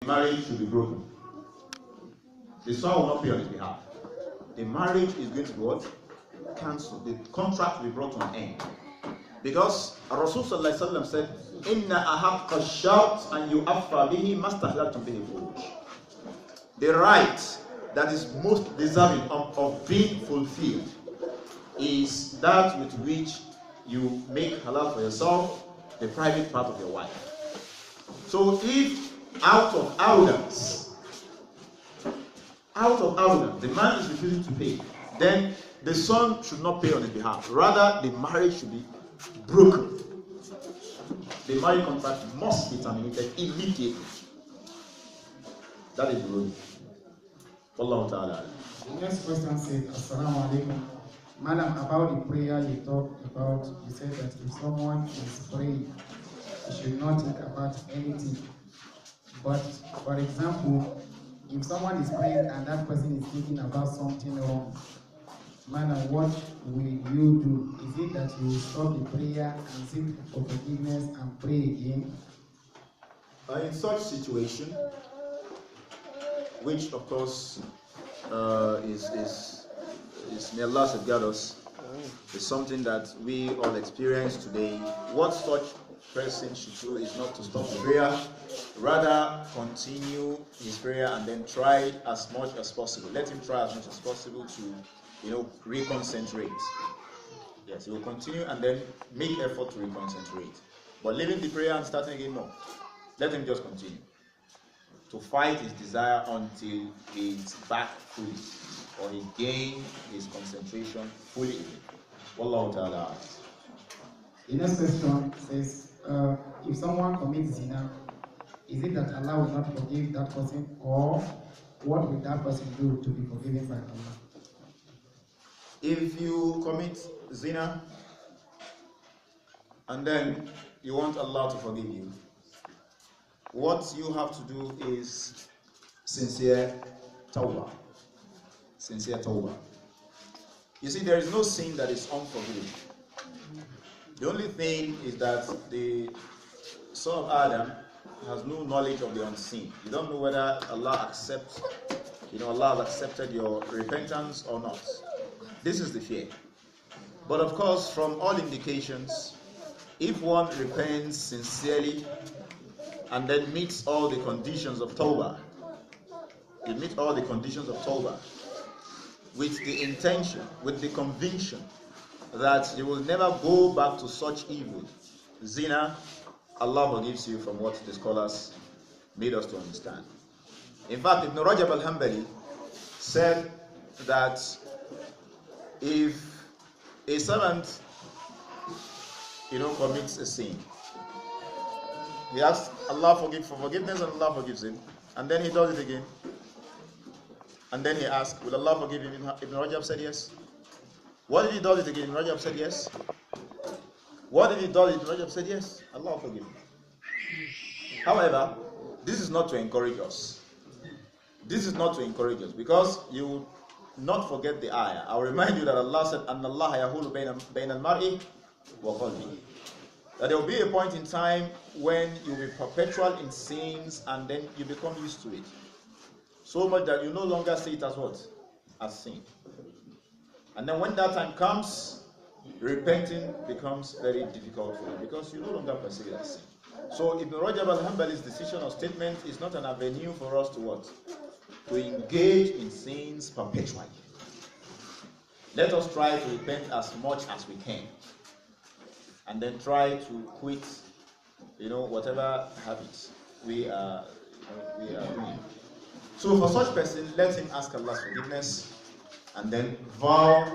marriage should be broken. The son will not pay on his behalf. The marriage is going to be what? Cancelled. The contract will be brought to an end. Because Rasul sallallahu alaihi wasallam said, "Inna ahaqqa ash-shart an yu'affa bihi mastahlaltum bihi al-furuj." The right that is most deserving of being fulfilled is that with which you make halal for yourself the private part of your wife. So if out of arrogance, the man is refusing to pay, then the son should not pay on his behalf. Rather, the marriage should be broken. The marriage contract must be terminated immediately. That is the rule. Wallahu ta'ala. The next question says, Assalamu alaikum. Madam, about the prayer you talked about, you said that if someone is praying, he should not think about anything. But, for example, if someone is praying and that person is thinking about something wrong, madam, what will you do? Is it that you will stop the prayer and seek for forgiveness and pray again? In such situation, which of course is may Allah safeguard us, is something that we all experience today. What such person should do is not to stop the prayer, rather continue his prayer and then try as much as possible. Let him try as much as possible to reconcentrate. Yes, he will continue and then make effort to reconcentrate. But leaving the prayer and starting again, no. Let him just continue to fight his desire until he's back fully, or he gains his concentration fully. Wallahu ta'ala. The next question says, if someone commits zina, is it that Allah will not forgive that person, or what will that person do to be forgiven by Allah? If you commit zina and then you want Allah to forgive you, what you have to do is sincere tawbah. Sincere tawbah. You see, there is no sin that is unforgivable. The only thing is that the son of Adam has no knowledge of the unseen. You don't know whether Allah accepts, Allah has accepted your repentance or not. This is the fear. But of course, from all indications, if one repents sincerely and then meets all the conditions of Tawbah, you meet all the conditions of Tawbah with the intention, with the conviction that you will never go back to such evil, zina, Allah forgives you from what the scholars made us to understand. In fact, Ibn Rajab al-Hanbali said that if a servant commits a sin, he asks Allah for forgiveness and Allah forgives him, and then he does it again, and then he asks, will Allah forgive him? Ibn Rajab said yes. What if he does it again? Ibn Rajab said yes. What if he does it? Ibn Rajab said yes. Allah will forgive him. However, this is not to encourage us. This is not to encourage us, because you will not forget the ayah. I'll remind you that Allah said, "Anna Allah yahulu bayna al-mar'i wa qalbi." That there will be a point in time when you will be perpetual in sins and then you become used to it. So much that you no longer see it as what? As sin. And then when that time comes, repenting becomes very difficult for you because you no longer perceive it as sin. So Ibn Rajab al-Hanbali's decision or statement is not an avenue for us to what? To engage in sins perpetually. Let us try to repent as much as we can, and then try to quit, whatever habits we are doing. So for such person, let him ask Allah's forgiveness, and then vow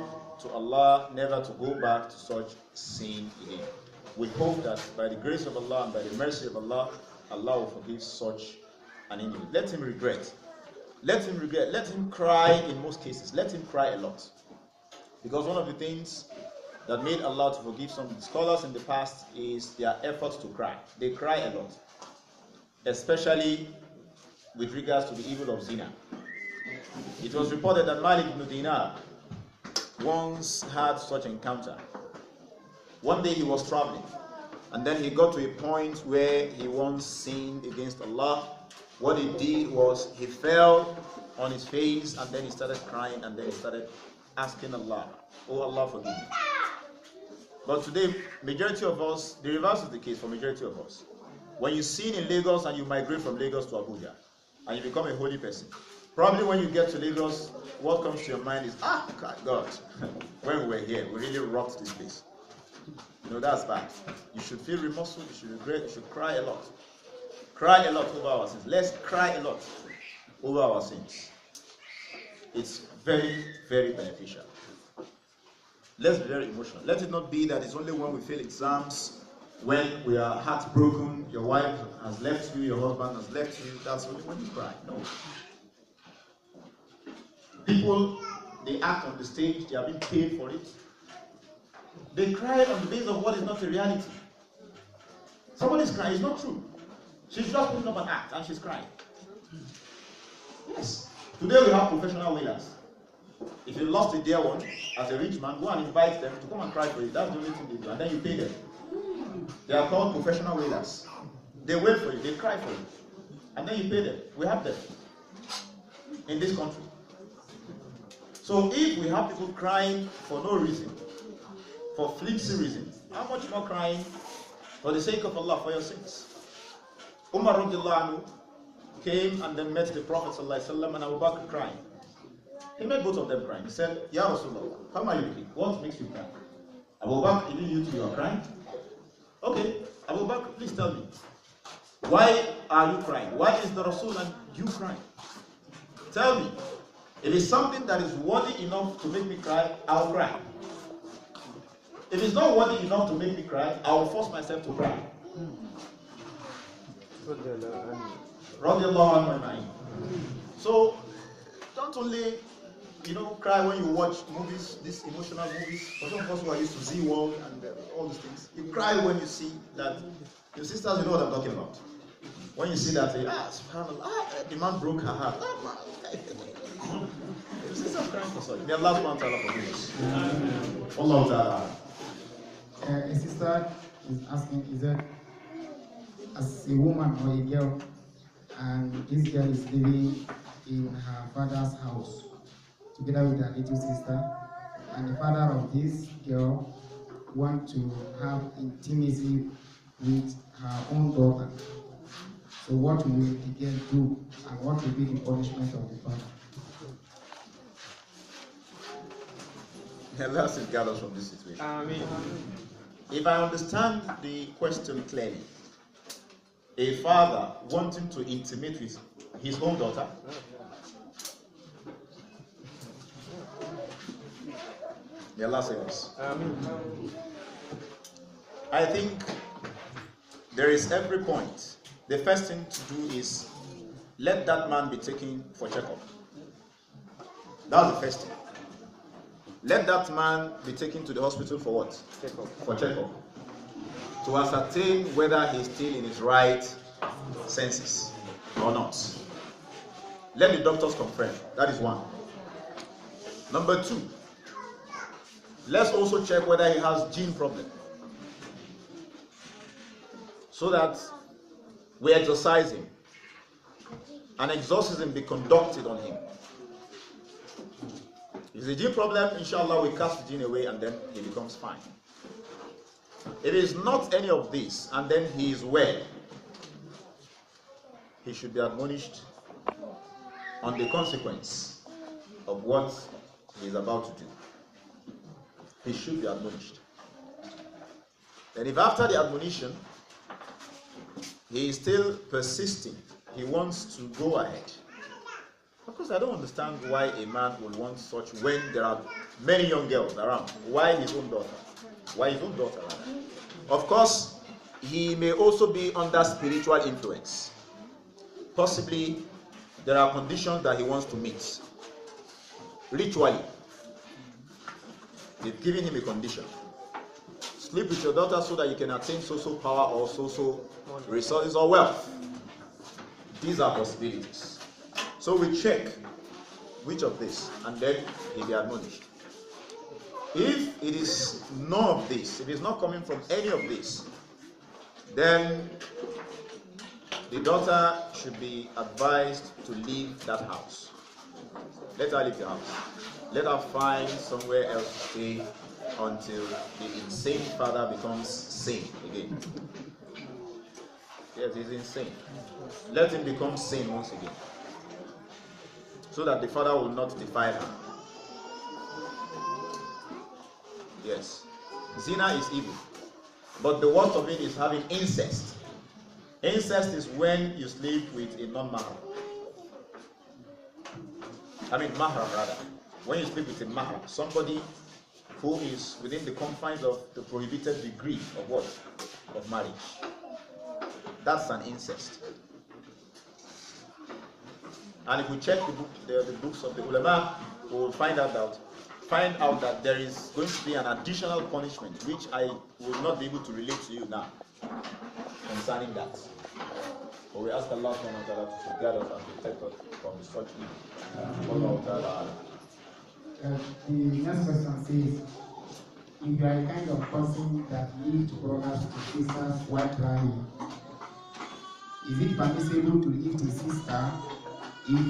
to Allah never to go back to such sin again. We hope that by the grace of Allah and by the mercy of Allah, Allah will forgive such an individual. Let him regret. Let him regret. Let him cry in most cases. Let him cry a lot. Because one of the things that made Allah to forgive some scholars in the past is their efforts to cry. They cry a lot. Especially with regards to the evil of zina. It was reported that Malik ibn Dinar once had such encounter. One day he was traveling, and then he got to a point where he once sinned against Allah, What he did was he fell on his face and then he started crying and then he started asking Allah, oh Allah, forgive me. But today, majority of us, the reverse is the case for majority of us. When you sin in Lagos and you migrate from Lagos to Abuja and you become a holy person, probably when you get to Lagos, what comes to your mind is, God, when we were here, we really rocked this place. That's bad. You should feel remorseful, you should regret, you should cry a lot. Cry a lot over our sins. Let's cry a lot over our sins. It's very, very beneficial. Let's be very emotional. Let it not be that it's only when we fail exams, when we are heartbroken, your wife has left you, your husband has left you, that's only when you cry. No. People, they act on the stage, they are being paid for it. They cry on the basis of what is not a reality. Somebody's crying, it's not true. She's just putting up an act and she's crying. Yes. Today we have professional wailers. If you lost a dear one, as a rich man, go and invite them to come and cry for you. That's the only thing they do. And then you pay them. They are called professional wailers. They wail for you, they cry for you. And then you pay them. We have them in this country. So if we have people crying for no reason, for flimsy reasons, how much more crying for the sake of Allah, for your sins? Umar radiallahu anhu came and then met the Prophet sallallahu alaihi wasallam and Abu Bakr crying. He met both of them crying. He said, Ya Rasulullah, how are you looking? What makes you cry? Abu Bakr, even you too, you are crying? Okay, Abu Bakr, please tell me. Why are you crying? Why is the Rasul and you crying? Tell me. If it's something that is worthy enough to make me cry, I'll cry. If it's not worthy enough to make me cry, I will force myself to cry. So, don't only, cry when you watch movies, these emotional movies. For some of us who are used to Z World and all these things, you cry when you see that. Your sisters, you know what I'm talking about. When you see that, subhanAllah, the man broke her heart. Your sisters crying for sorry. May Allah subhanahu wa ta'ala forgive us. Allah ta'ala. A sister is asking, is that as a woman or a girl, and this girl is living in her father's house together with her little sister, and the father of this girl wants to have intimacy with her own daughter. So what will the girl do, and what will be the punishment of the father? Allah should guard us from this situation. Amen. If I understand the question clearly, a father wanting to intimate with his own daughter, may Allah save us. I think there is every point. The first thing to do is let that man be taken for checkup. That's the first thing. Let that man be taken to the hospital for what? Checkup. For checkup. To ascertain whether he's still in his right senses or not. Let the doctors confirm. That is one. Number two, let's also check whether he has gene problem. So that we exorcise him. An exorcism be conducted on him. If it's a gene problem, inshallah, we cast the gene away and then he becomes fine. If it is not any of this and then he is well, he should be admonished on the consequence of what he is about to do. He should be admonished. And if after the admonition he is still persisting, he wants to go ahead. Of course, I don't understand why a man would want such when there are many young girls around. Why his own daughter? Why his own daughter? Of course, he may also be under spiritual influence. Possibly, there are conditions that he wants to meet. Ritually, they've given him a condition. Sleep with your daughter so that you can attain so-so power or so-so resources or wealth. These are possibilities. So we check which of this, and then he'll be admonished. If it is none of this, if it's not coming from any of this, then the daughter should be advised to leave that house. Let her leave the house. Let her find somewhere else to stay until the insane father becomes sane again. Yes, he's insane. Let him become sane once again, so that the father will not defile her. Yes, zina is evil, but the worst of it is having incest. Incest is when you sleep with a non-mahram. Mahram rather. When you sleep with a mahram, somebody who is within the confines of the prohibited degree of what? Of marriage. That's an incest. And if we check the books of the ulama, we will find out that there is going to be an additional punishment, which I will not be able to relate to you now concerning that. But we ask Allah subhanahu wa ta'ala to guide us and protect us from such evil. The next question says, if you are a kind of person that leaves brothers to sisters while crying, is it permissible to leave the sister if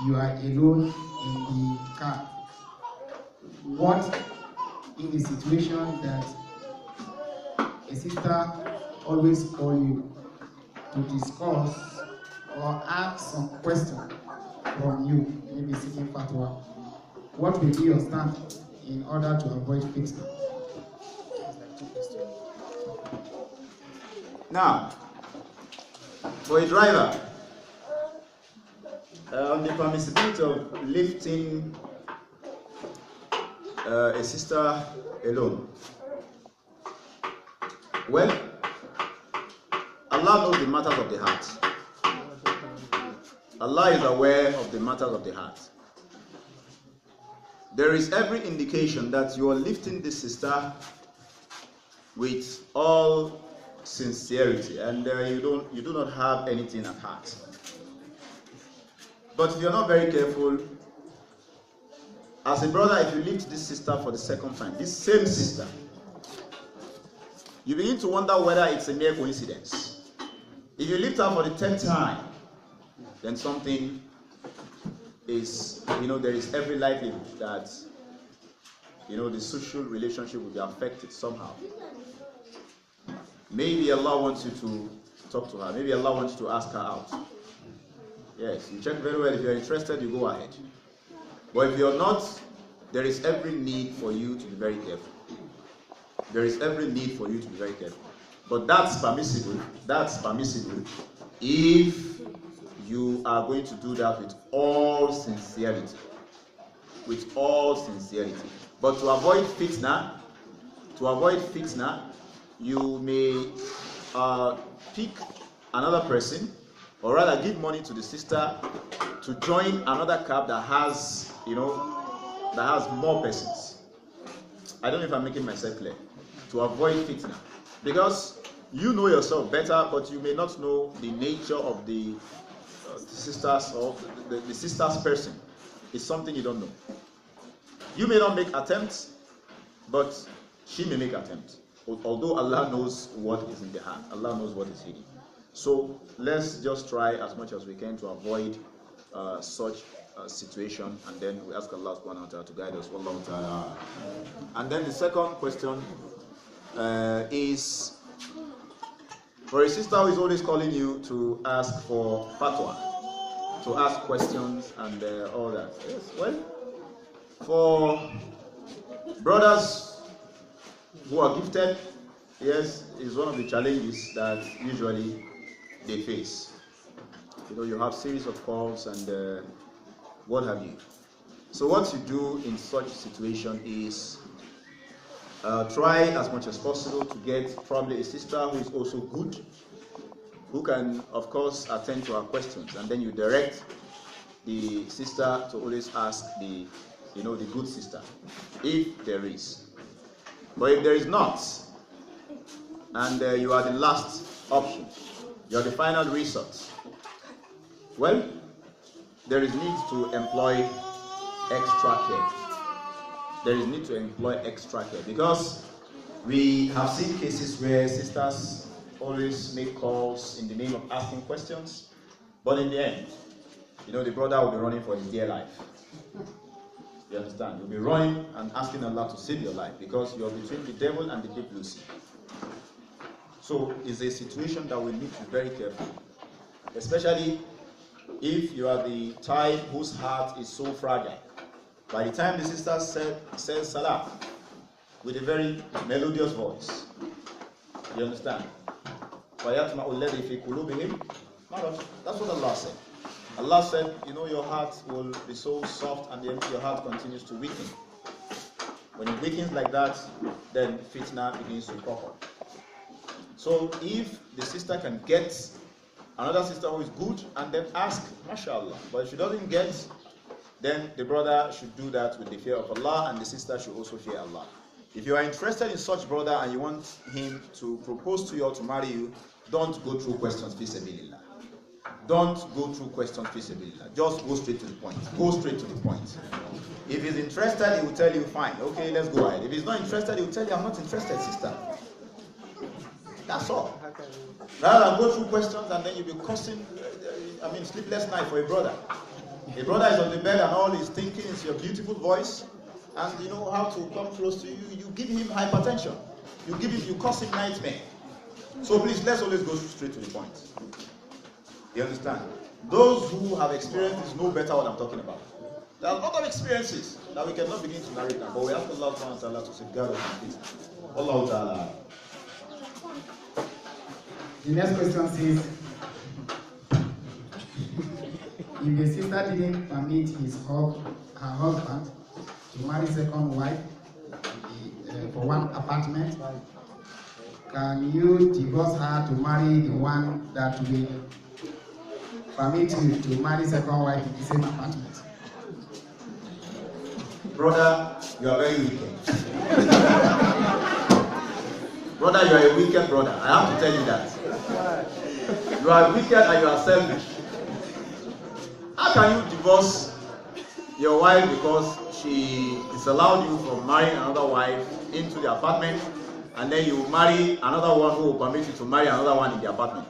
you are alone in the car? What in the situation that a sister always calls you to discuss or ask some question from you, maybe seeking fatwa? What will be your stand in order to avoid fitna? Now, for a driver, on the permissibility of lifting a sister alone, well, Allah knows the matters of the heart. Allah is aware of the matters of the heart. There is every indication that you are lifting this sister with all sincerity, and you do not have anything at heart. But if you're not very careful, as a brother, if you lift this sister for the second time, this same sister, you begin to wonder whether it's a mere coincidence. If you lift her for the 10th time, then something is, there is every likelihood that, the social relationship will be affected somehow. Maybe Allah wants you to talk to her. Maybe Allah wants you to ask her out. Yes, you check very well. If you're interested, you go ahead. But if you're not, there is every need for you to be very careful. There is every need for you to be very careful. But that's permissible. That's permissible if you are going to do that with all sincerity. With all sincerity. But to avoid fitna, you may pick another person, or rather give money to the sister to join another cab that has, that has more persons. I don't know if I'm making myself clear. To avoid fitna, because you know yourself better, but you may not know the nature of the sisters or the sister's person. It's something you don't know. You may not make attempts, but she may make attempts. Although Allah knows what is in the heart, Allah knows what is hidden. So let's just try as much as we can to avoid such situation, and then we ask Allah subhanahu wa ta'ala to guide us. Wallahu ta'ala. And then the second question is for a sister who is always calling you to ask for fatwa, to ask questions and all that. Yes, well, for brothers who are gifted, yes, is one of the challenges that usually they face. You have series of calls and what have you. So what you do in such situation is try as much as possible to get probably a sister who is also good, who can of course attend to our questions, and then you direct the sister to always ask the good sister, if there is. But if there is not, and you are the last option, you are the final resort, well, there is need to employ extra care. There is need to employ extra care, because we have seen cases where sisters always make calls in the name of asking questions, but in the end, the brother will be running for his dear life. You understand? You'll be running and asking Allah to save your life because you're between the devil and the deep blue sea. So it's a situation that we need to be very careful, especially if you are the type whose heart is so fragile. By the time the sister says salah with a very melodious voice, you understand? That's what Allah said. Allah said, your heart will be so soft and then your heart continues to weaken. When it weakens like that, then fitna begins to pop up. So if the sister can get another sister who is good and then ask, mashallah. But if she doesn't get, then the brother should do that with the fear of Allah and the sister should also fear Allah. If you are interested in such brother and you want him to propose to you or to marry you, don't go through questions fi sabilillah. Don't go through questions fi sabilillah. Just go straight to the point. Go straight to the point. If he's interested, he will tell you, fine, okay, let's go ahead. If he's not interested, he will tell you, I'm not interested, sister. That's all. Rather than go through questions and then you'll be causing, sleepless night for a brother. A brother is on the bed and all he's thinking is your beautiful voice, and you know how to come close to you. You give him hypertension. You cause him nightmare. So please, let's always go straight to the point. You understand? Those who have experienced this know better what I'm talking about. There are a lot of experiences that we cannot begin to narrate now, but we ask Allah to safeguard us from it. Allah Ta'ala. The next question says, if the sister didn't permit her husband to marry second wife for one apartment, can you divorce her to marry the one that will permit you to marry second wife in the same apartment? Brother, you are very wicked. Brother, you are a wicked brother. I have to tell you that. You are wicked and you are selfish. How can you divorce your wife because she disallowed you from marrying another wife into the apartment, and then you marry another one who will permit you to marry another one in the apartment?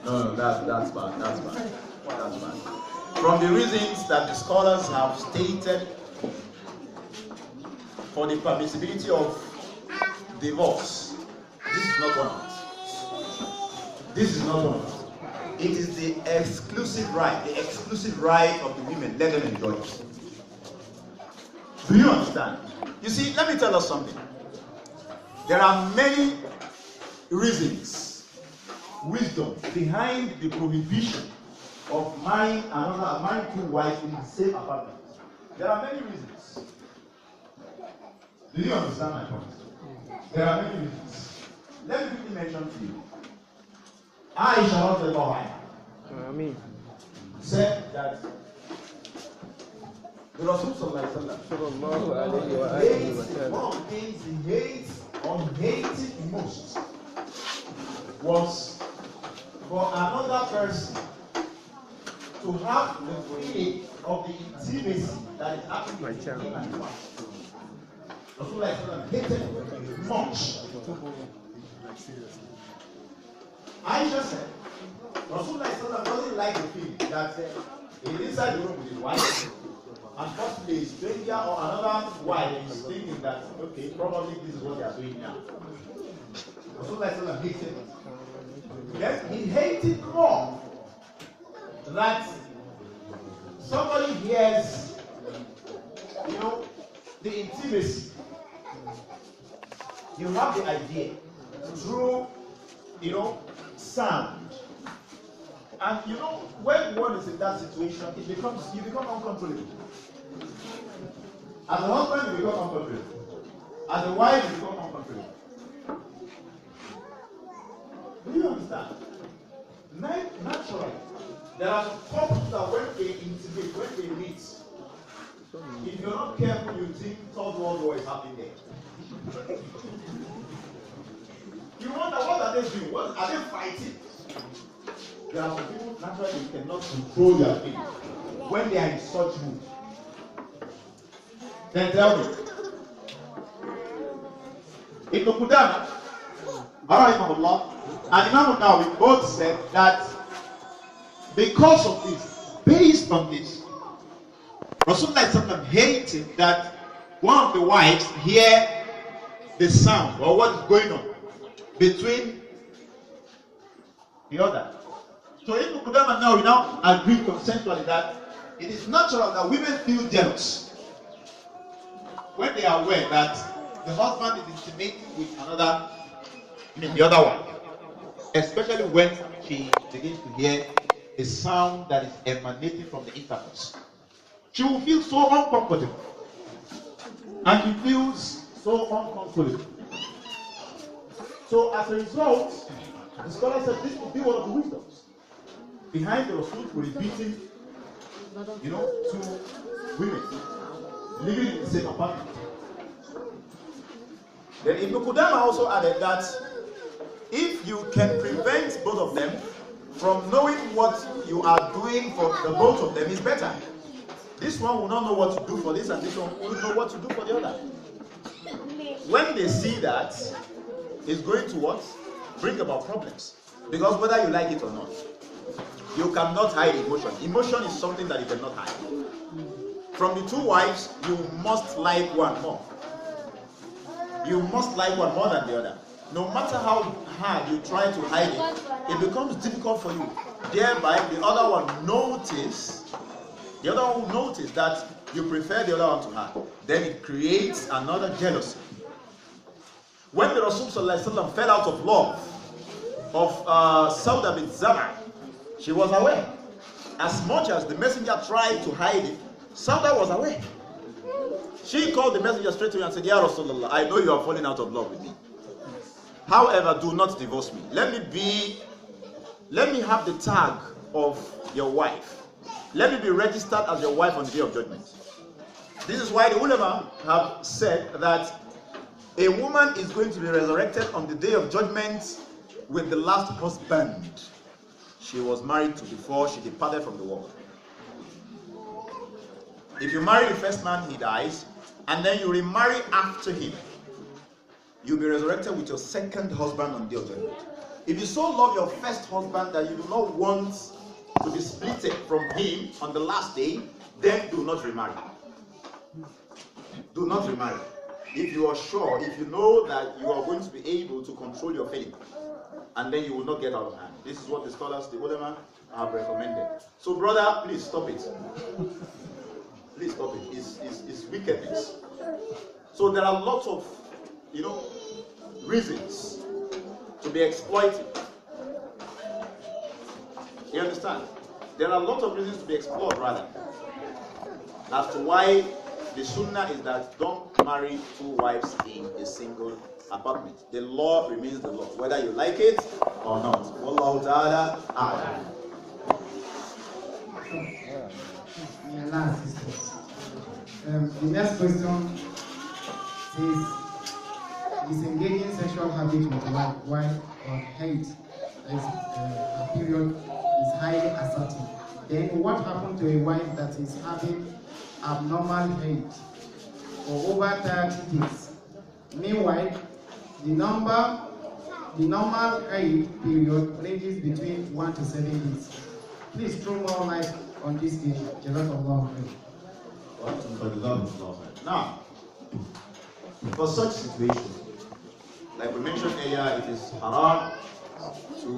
No, that's bad. That's bad. From the reasons that the scholars have stated for the permissibility of divorce, this is not one of it. It is the exclusive right of the women. Let them enjoy it. Do you understand? You see, let me tell us something. There are many reasons, wisdom behind the prohibition of marrying two wives in the same apartment. There are many reasons. Do you understand my point? There are many reasons. Let me quickly mention to you. Aisha said that the Rasul sallallahu alaihi wasallam, one of the things he hated most was for another person to have the feeling of the intimacy that is happening between him and his wife. Rasulullah hated it much. Aisha said, Rasulullah doesn't like the feeling that he's inside the room with his wife, and possibly a stranger or another wife is thinking that, okay, probably this is what they are doing now. Rasulullah hated it. Yes, he hated more that somebody hears, the intimacy. You have the idea through, sound. And when one is in that situation, you become uncontrollable. As a husband, you become uncontrollable. As a wife, you become uncontrollable. Do you understand? Naturally, there are couples that when they intimate, when they meet, if you're not careful, you think third world war is happening there. You wonder, what are they doing? What are they fighting? There are some people naturally you cannot control their feelings when they are in such mood. Then tell me. Ibn Qudama, rahimahullah, and Imam Nawawi both said that because of this, based on this, Rasulullah hated that one of the wives hear the sound or what is going on between the other. So Ibn Qudamah now agree consensually that it is natural that women feel jealous when they are aware that the husband is intimating with another, the other one, especially when she begins to hear a sound that is emanating from the intercourse. She will feel so uncomfortable, and she feels so uncomfortable. So as a result, the scholar said this would be one of the wisdoms behind the Rasul repeating, two women living in the same apartment. Then Ibn Qudamah also added that if you can prevent both of them from knowing what you are doing for the both of them, is better. This one will not know what to do for this, and this one will know what to do for the other. When they see that, it's going to what? Bring about problems. Because whether you like it or not, you cannot hide emotion. Emotion is something that you cannot hide. From the two wives, you must like one more. You must like one more than the other. No matter how hard you try to hide it, it becomes difficult for you. Thereby, the other one will notice that you prefer the other one to her. Then it creates another jealousy. When the Rasul ﷺ fell out of love of Sauda bin Zam'a, she was aware. As much as the messenger tried to hide it, Sauda was aware. She called the messenger straight to him and said, Ya Rasulullah, I know you are falling out of love with me. However, do not divorce me. Let me have the tag of your wife. Let me be registered as your wife on the day of judgment. This is why the ulama have said that a woman is going to be resurrected on the day of judgment with the last husband she was married to before she departed from the world. If you marry the first man, he dies, and then you remarry after him, you'll be resurrected with your second husband on the day of judgment. If you so love your first husband that you do not want to be split from him on the last day, then do not remarry. Do not remarry. If you are sure, if you know that you are going to be able to control your feeling, and then you will not get out of hand. This is what the scholars, the ulama, have recommended. So brother, please stop it. Please stop it. It's wickedness. So there are lots of, reasons to be exploited. You understand? There are a lot of reasons to be explored, rather, as to why the sunnah is that don't marry two wives in a single apartment. The law remains the law, whether you like it or not. Wallahu ta'ala a'lam. The next question says, disengaging sexual habit with wife or hate as a period is highly assertive. Then what happened to a wife that is having abnormal hate for over 30 days? Meanwhile, the normal hate period ranges between 1 to 7 days. Please throw more light on this issue. Jazakallahu khair. Now, for such situation, like we mentioned earlier, it is haram to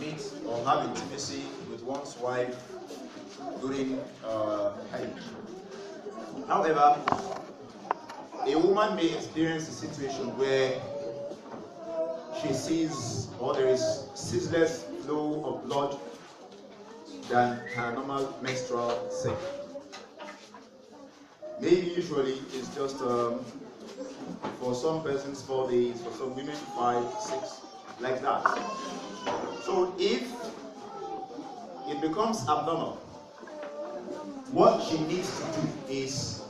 meet or have intimacy with one's wife during Hajj. However, a woman may experience a situation where she sees or there is ceaseless flow of blood than her normal menstrual cycle. Maybe usually it's just for some persons 4 days, for some women 5, 6, like that. So if it becomes abnormal, what she needs to do is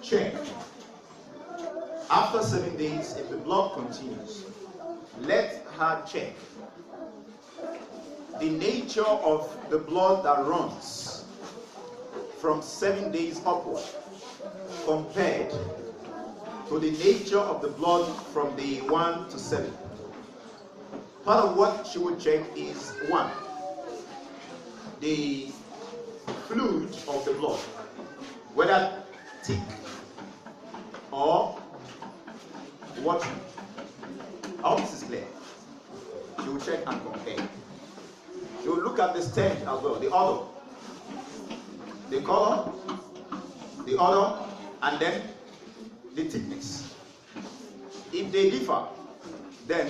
check. After 7 days, if the blood continues, let her check the nature of the blood that runs from 7 days upward compared to the nature of the blood from day 1 to 7. Part of what she would check is one, the fluid of the blood, whether thick or watery. I hope this is clear. She will check and compare. She will look at the stench as well, the odor, the color, the odor, and then the thickness. If they differ, then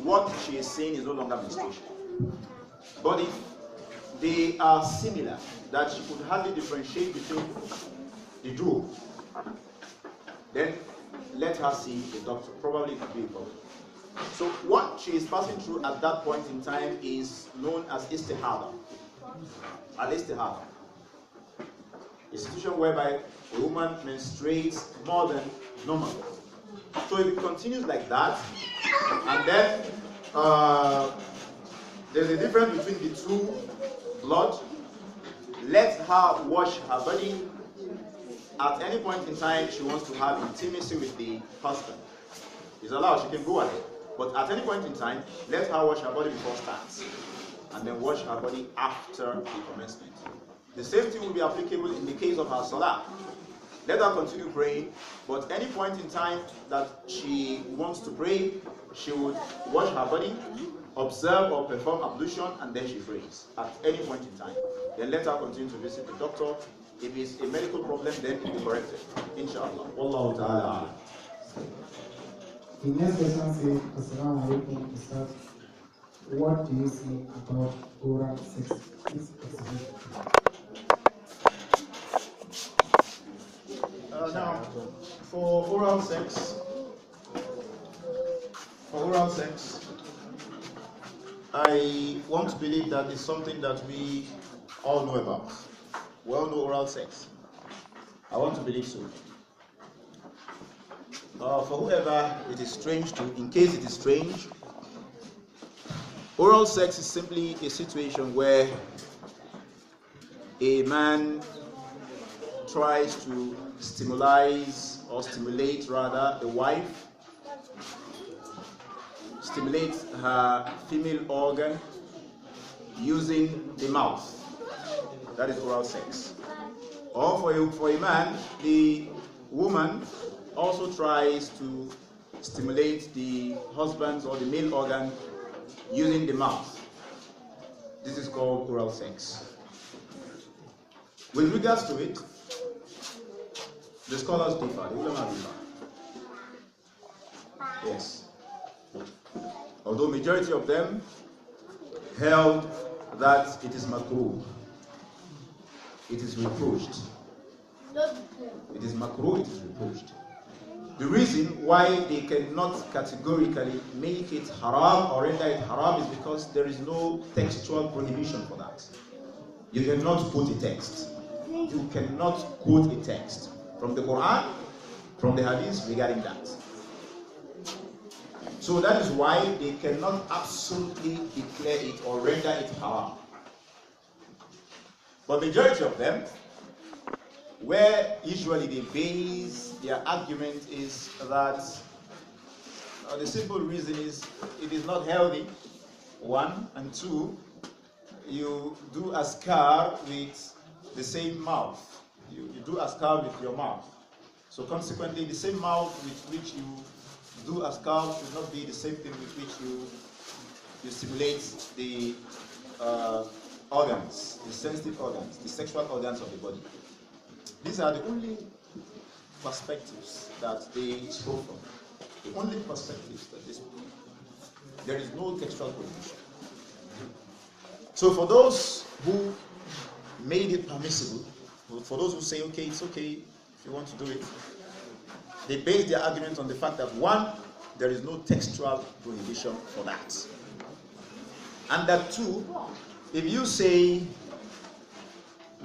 what she is saying is no longer menstruation. But if they are similar, that she could hardly differentiate between the two, then let her see the doctor. Probably it could be a problem. So what she is passing through at that point in time is known as istihada. Al-istihada. A situation whereby a woman menstruates more than normal. So if it continues like that, and then there's a difference between the two blood, let her wash her body. At any point in time she wants to have intimacy with the husband, it's allowed, she can go ahead. But at any point in time, let her wash her body before starts, and then wash her body after the commencement. The same thing will be applicable in the case of her salah. Let her continue praying, but any point in time that she wants to pray, she would wash her body, observe or perform ablution, and then she prays at any point in time. Then let her continue to visit the doctor. If it's a medical problem, then it will be corrected. Inshallah. Wallahu ta'ala. The next question says, Assalamu alaikum, Ustaz. What do you say about oral sex? Please explain. Now, for oral sex, I want to believe that it's something that we all know about. We all know oral sex. I want to believe so. For whoever it is strange to, in case it is strange, oral sex is simply a situation where a man tries to stimulate rather a wife, stimulate her female organ using the mouth. That is oral sex. Or for a man, the woman also tries to stimulate the husband's or the male organ using the mouth. This is called oral sex. With regards to it, the scholars differ, the ulama differ. Yes. Although majority of them held that it is makruh. It is reproached. It is makruh, it is reproached. The reason why they cannot categorically make it haram or render it haram is because there is no textual prohibition for that. You cannot quote a text. You cannot quote a text from the Quran, from the Hadith regarding that. So that is why they cannot absolutely declare it or render it haram. But majority of them, where usually they base their argument is that the simple reason is it is not healthy, one, and two, you do askar with the same mouth. You do askar with your mouth. So consequently, the same mouth with which you do askar should not be the same thing with which you stimulate the organs, the sensitive organs, the sexual organs of the body. These are the only perspectives that they spoke from. The only perspectives that they spoke from. There is no textual prohibition. So for those who made it permissible, for those who say, okay, it's okay if you want to do it, they base their argument on the fact that one, there is no textual prohibition for that. And that two, if you say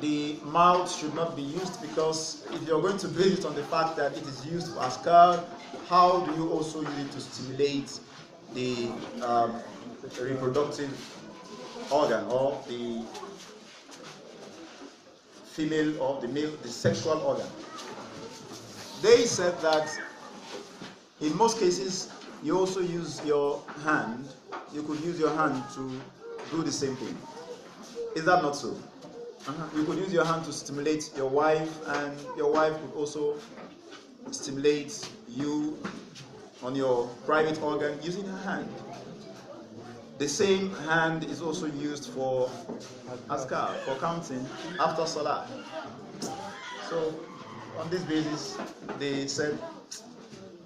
the mouth should not be used, because if you're going to base it on the fact that it is used for askar, how do you also use it to stimulate the reproductive organ or the female or the male, the sexual organ? They said that in most cases you also use your hand you could use your hand to do the same thing. Is that not so? You could use your hand to stimulate your wife, and your wife could also stimulate you on your private organ using her hand. The same hand is also used for azkar, for counting after salah. So on this basis, they said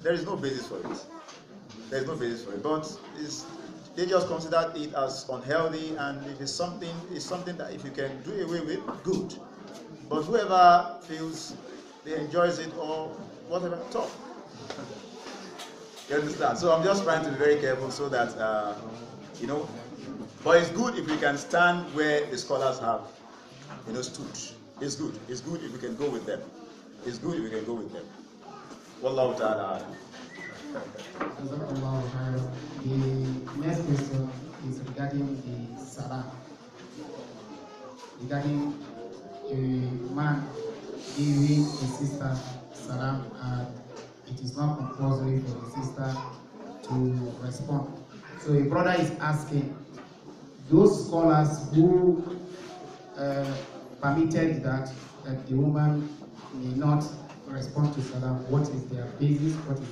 there is no basis for it. There is no basis for it, but they just considered it as unhealthy, and if it's something that if you can do away with, good. But whoever feels they enjoys it or whatever, talk. You understand? So I'm just trying to be very careful so that But it's good if we can stand where the scholars have, stood. It's good. It's good if we can go with them. It's good if we can go with them. Wallahu ta'ala. The next question is regarding the salah. Regarding a man giving a sister salam, and it is not compulsory for the sister to respond. So a brother is asking, those scholars who permitted that the woman may not respond to salam, what is their basis? What is